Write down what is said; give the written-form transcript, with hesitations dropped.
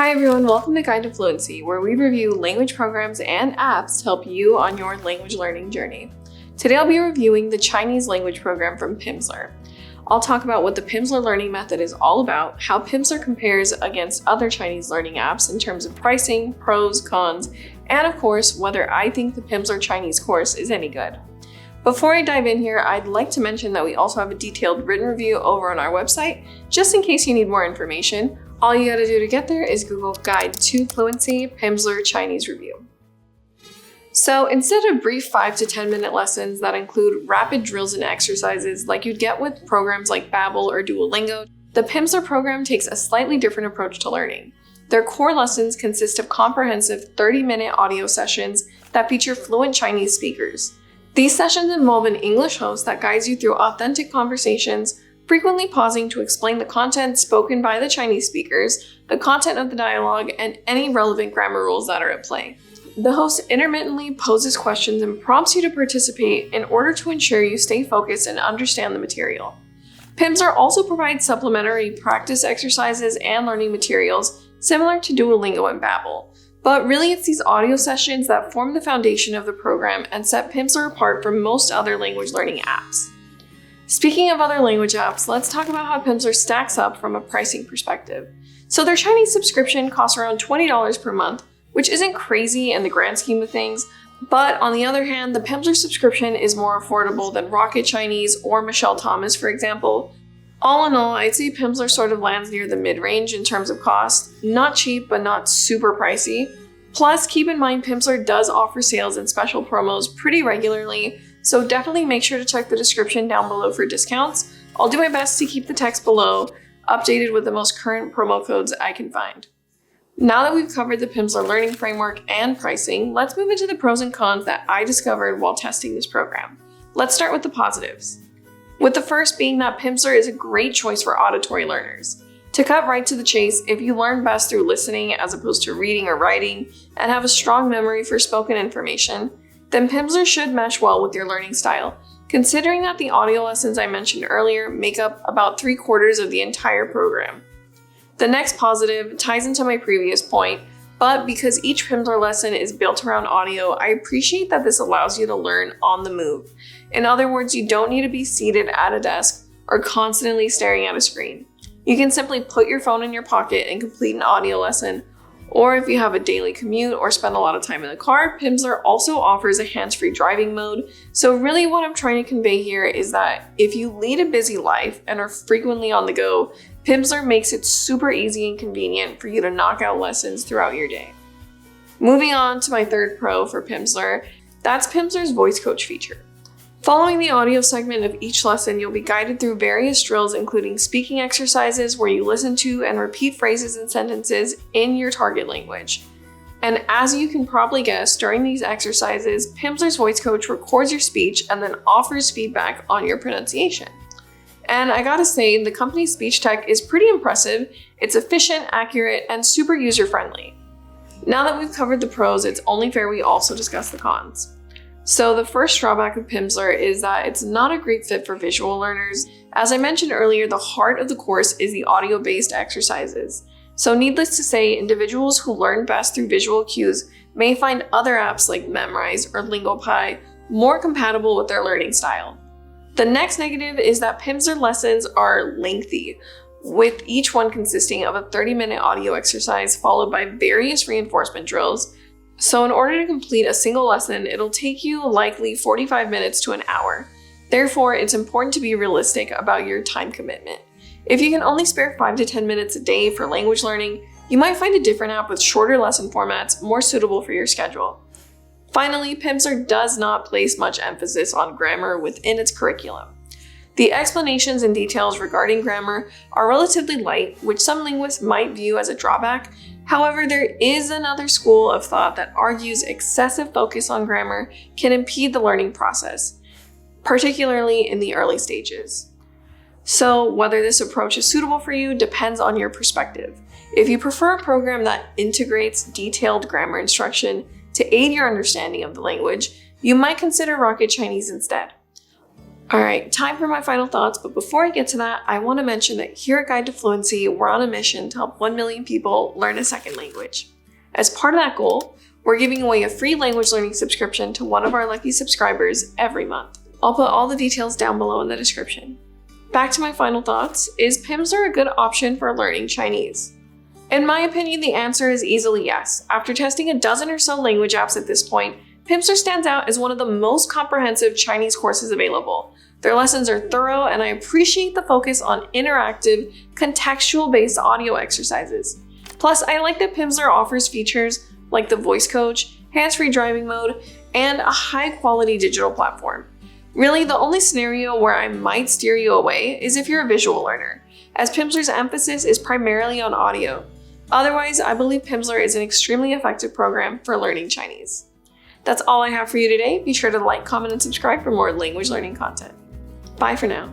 Hi everyone, welcome to Guide to Fluency, where we review language programs and apps to help you on your language learning journey. Today I'll be reviewing the Chinese language program from Pimsleur. I'll talk about what the Pimsleur learning method is all about, how Pimsleur compares against other Chinese learning apps in terms of pricing, pros, cons, and of course, whether I think the Pimsleur Chinese course is any good. Before I dive in here, I'd like to mention that we also have a detailed written review over on our website, just in case you need more information. All you gotta do to get there is Google Guide to Fluency Pimsleur Chinese Review. So instead of brief 5 to 10 minute lessons that include rapid drills and exercises like you'd get with programs like Babbel or Duolingo, the Pimsleur program takes a slightly different approach to learning. Their core lessons consist of comprehensive 30-minute audio sessions that feature fluent Chinese speakers. These sessions involve an English host that guides you through authentic conversations, frequently pausing to explain the content spoken by the Chinese speakers, the content of the dialogue, and any relevant grammar rules that are at play. The host intermittently poses questions and prompts you to participate in order to ensure you stay focused and understand the material. Pimsleur also provides supplementary practice exercises and learning materials similar to Duolingo and Babbel, but really it's these audio sessions that form the foundation of the program and set Pimsleur apart from most other language learning apps. Speaking of other language apps, let's talk about how Pimsleur stacks up from a pricing perspective. So their Chinese subscription costs around $20 per month, which isn't crazy in the grand scheme of things, but on the other hand, the Pimsleur subscription is more affordable than Rocket Chinese or Michelle Thomas, for example. All in all, I'd say Pimsleur sort of lands near the mid-range in terms of cost, not cheap but not super pricey. Plus, keep in mind Pimsleur does offer sales and special promos pretty regularly, so definitely make sure to check the description down below for discounts. I'll do my best to keep the text below updated with the most current promo codes I can find. Now that we've covered the Pimsleur learning framework and pricing, let's move into the pros and cons that I discovered while testing this program. Let's start with the positives. With the first being that Pimsleur is a great choice for auditory learners. To cut right to the chase, if you learn best through listening as opposed to reading or writing, and have a strong memory for spoken information, then Pimsleur should mesh well with your learning style, considering that the audio lessons I mentioned earlier make up about 3/4 of the entire program. The next positive ties into my previous point, but because each Pimsleur lesson is built around audio, I appreciate that this allows you to learn on the move. In other words, you don't need to be seated at a desk or constantly staring at a screen. You can simply put your phone in your pocket and complete an audio lesson, or if you have a daily commute or spend a lot of time in the car, Pimsleur also offers a hands-free driving mode. So really what I'm trying to convey here is that if you lead a busy life and are frequently on the go, Pimsleur makes it super easy and convenient for you to knock out lessons throughout your day. Moving on to my third pro for Pimsleur, that's Pimsleur's voice coach feature. Following the audio segment of each lesson, you'll be guided through various drills including speaking exercises where you listen to and repeat phrases and sentences in your target language. And as you can probably guess, during these exercises, Pimsleur's voice coach records your speech and then offers feedback on your pronunciation. And I gotta say, the company's speech tech is pretty impressive. It's efficient, accurate, and super user-friendly. Now that we've covered the pros, it's only fair we also discuss the cons. So the first drawback of Pimsleur is that it's not a great fit for visual learners. As I mentioned earlier, the heart of the course is the audio-based exercises. So needless to say, individuals who learn best through visual cues may find other apps like Memrise or LingoPie more compatible with their learning style. The next negative is that Pimsleur lessons are lengthy, with each one consisting of a 30-minute audio exercise followed by various reinforcement drills. So in order to complete a single lesson, it'll take you likely 45 minutes to an hour. Therefore, it's important to be realistic about your time commitment. If you can only spare 5 to 10 minutes a day for language learning, you might find a different app with shorter lesson formats more suitable for your schedule. Finally, Pimsleur does not place much emphasis on grammar within its curriculum. The explanations and details regarding grammar are relatively light, which some linguists might view as a drawback. However, there is another school of thought that argues excessive focus on grammar can impede the learning process, particularly in the early stages. So whether this approach is suitable for you depends on your perspective. If you prefer a program that integrates detailed grammar instruction to aid your understanding of the language, you might consider Rocket Chinese instead. Alright, time for my final thoughts, but before I get to that, I want to mention that here at Guide to Fluency, we're on a mission to help 1 million people learn a second language. As part of that goal, we're giving away a free language learning subscription to one of our lucky subscribers every month. I'll put all the details down below in the description. Back to my final thoughts, is Pimsleur a good option for learning Chinese? In my opinion, the answer is easily yes. After testing a dozen or so language apps at this point, Pimsleur stands out as one of the most comprehensive Chinese courses available. Their lessons are thorough, and I appreciate the focus on interactive, contextual-based audio exercises. Plus, I like that Pimsleur offers features like the voice coach, hands-free driving mode, and a high-quality digital platform. Really, the only scenario where I might steer you away is if you're a visual learner, as Pimsleur's emphasis is primarily on audio. Otherwise, I believe Pimsleur is an extremely effective program for learning Chinese. That's all I have for you today. Be sure to like, comment, and subscribe for more language learning content. Bye for now.